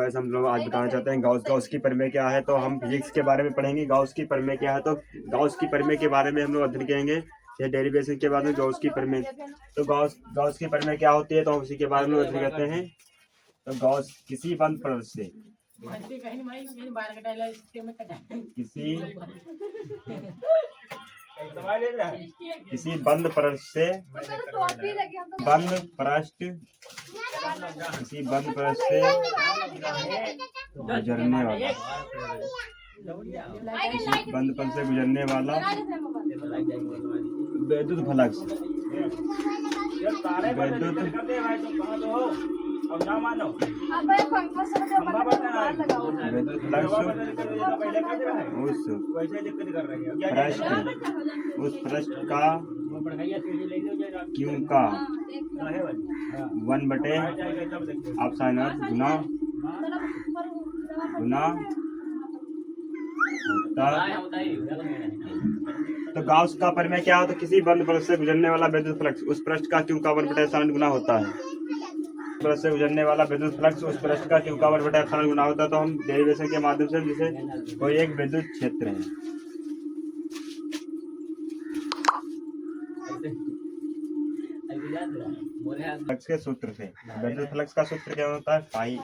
Guys हम लोग आज बताना चाहते हैं गाउस की प्रमेय क्या है। तो हम फिजिक्स के बारे में पढ़ेंगे। गाउस की प्रमेय क्या है, तो गाउस की प्रमेय के बारे में हम लोग अध्ययन करेंगे। ये डेरिवेशन के बाद में गाउस की प्रमेय, तो गाउस की प्रमेय क्या होती है, तो हम उसी के बारे में अध्ययन करते हैं। तो गाउस किसी बंद प्रश्न से किसी बंद पृष्ठ से गुजरने वाला विद्युत फ्लक्स उस पृष्ठ का क्यों का 1/ε गुना तो गाउस का प्रमेय क्या हो, तो किसी बंद पृष्ठ से गुजरने वाला विद्युत फ्लक्स उस पृष्ठ का क्यू का 1/ε गुना होता है। पृष्ठ से गुजरने वाला विद्युत फ्लक्स उस पृष्ठ का क्यू का 1/ε गुना होता है। तो हम डेरिवेशन के माध्यम से जिसे कोई एक विद्युत क्षेत्र है, फ्लक्स के सूत्र से विद्युत फ्लक्स का सूत्र क्या होता है, पाई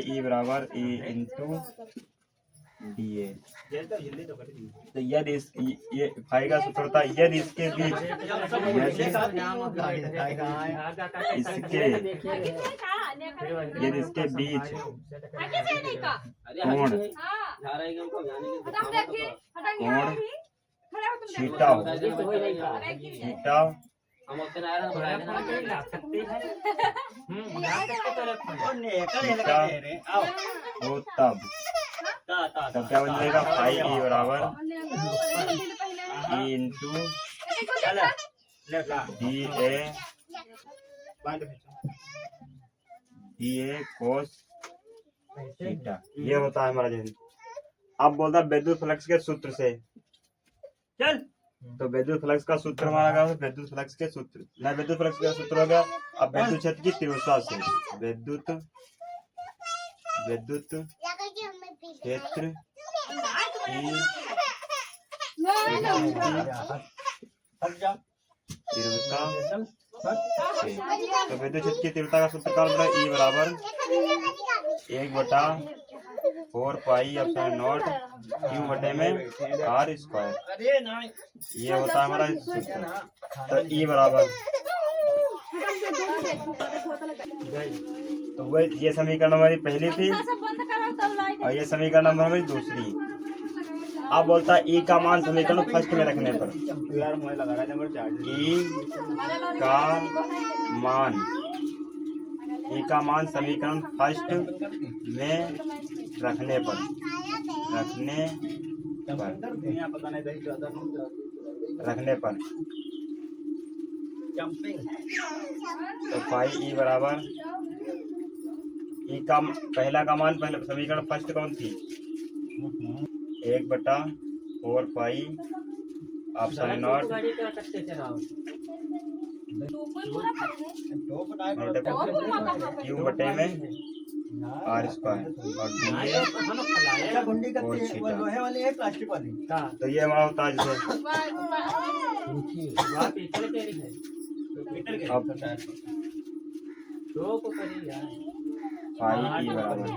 ई बराबर ए इंटू डी ए। तो यदि ये फाई का सूत्र होता है, यदि इसके बीच कोण थीटा हो तब क्या बन जाएगा, फाई ई बराबर E into D A cos theta. ये होता है हमारा जन। अब बोलता है विद्युत फ्लक्स के सूत्र से चल, तो विद्युत फ्लक्स का सूत्र हमारा क्या है, विद्युत फ्लक्स के सूत्र ना, विद्युत फ्लक्स का सूत्र हो गया अब विद्युत क्षेत्र की तीव्रता से विद्युत क्षेत्र तो विद्युत क्षेत्र की तीव्रता का सूत्र क्या होता है, ई बराबर 1/4πε0 Q/r²। ये होता है हमारा सूत्र। तो ई बराबर, तो वह ये समीकरण हमारी पहली थी और ये समीकरण हमारी दूसरी। अब बोलता है ई का मान समीकरण फर्स्ट में रखने पर, ई का मान समीकरण फर्स्ट में रखने पर तो फाई ई बराबर ई का पहला का मान, पहले समीकरण फर्स्ट कौन थी, 1/4πε0 Q/r² और तो ये हमारा होता है जैसे फाई ई बराबर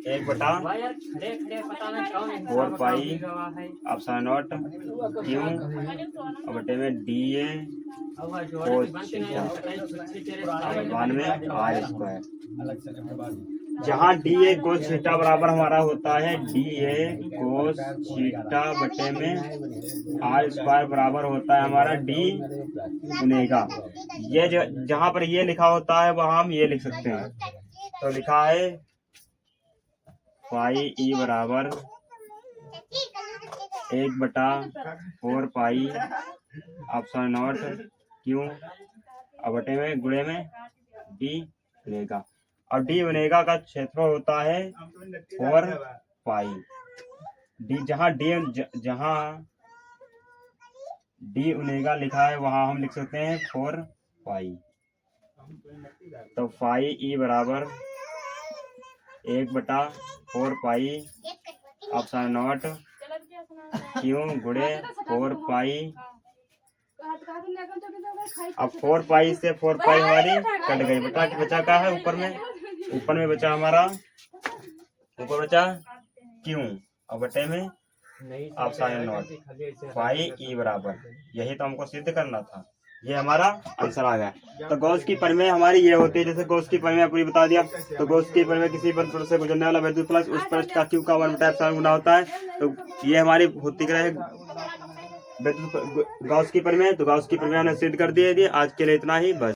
1/4πε0 Q/d ए कोस थीटा में r²। जहाँ डी ए कोस थीटा बराबर हमारा होता है डी ए कोस थीटा बटे में r² बराबर होता है हमारा डी ओमेगा। ये जहाँ पर ये लिखा होता है वहाँ हम ये लिख सकते हैं। तो लिखा है फाई ई बराबर 1/4πε0 क्यों बटे में गुणे में डी ओमेगा। और डी ओमेगा का क्षेत्रफल होता है 4π। जहाँ डी ओमेगा लिखा है वहां हम लिख सकते हैं 4π। तो फाई ई बराबर 1/4 पाई ऑप्शन नॉट क्यों गुणे 4 पाई। अब 4 पाई से 4 पाई हमारी कट गई, बचा बचा क्या है ऊपर में बचा हमारा, ऊपर बचा क्यों और बटे में ऑप्शन नॉट फाई ई बराबर, यही तो हमको सिद्ध करना था, ये हमारा आंसर आ गया। तो गॉस की प्रमेय हमारी ये होती है, जैसे गॉस की प्रमेय पूरी बता दिया। तो गॉस की प्रमेय किसी पृष्ठ से गुजरने वाला वैद्युत फ्लक्स उस पृष्ठ का क्यू का 1/ε गुना होता है। तो ये हमारी होती है गॉस की प्रमेय। तो गॉस की प्रमेय हमने सिद्ध कर दी है। आज के लिए इतना ही बस।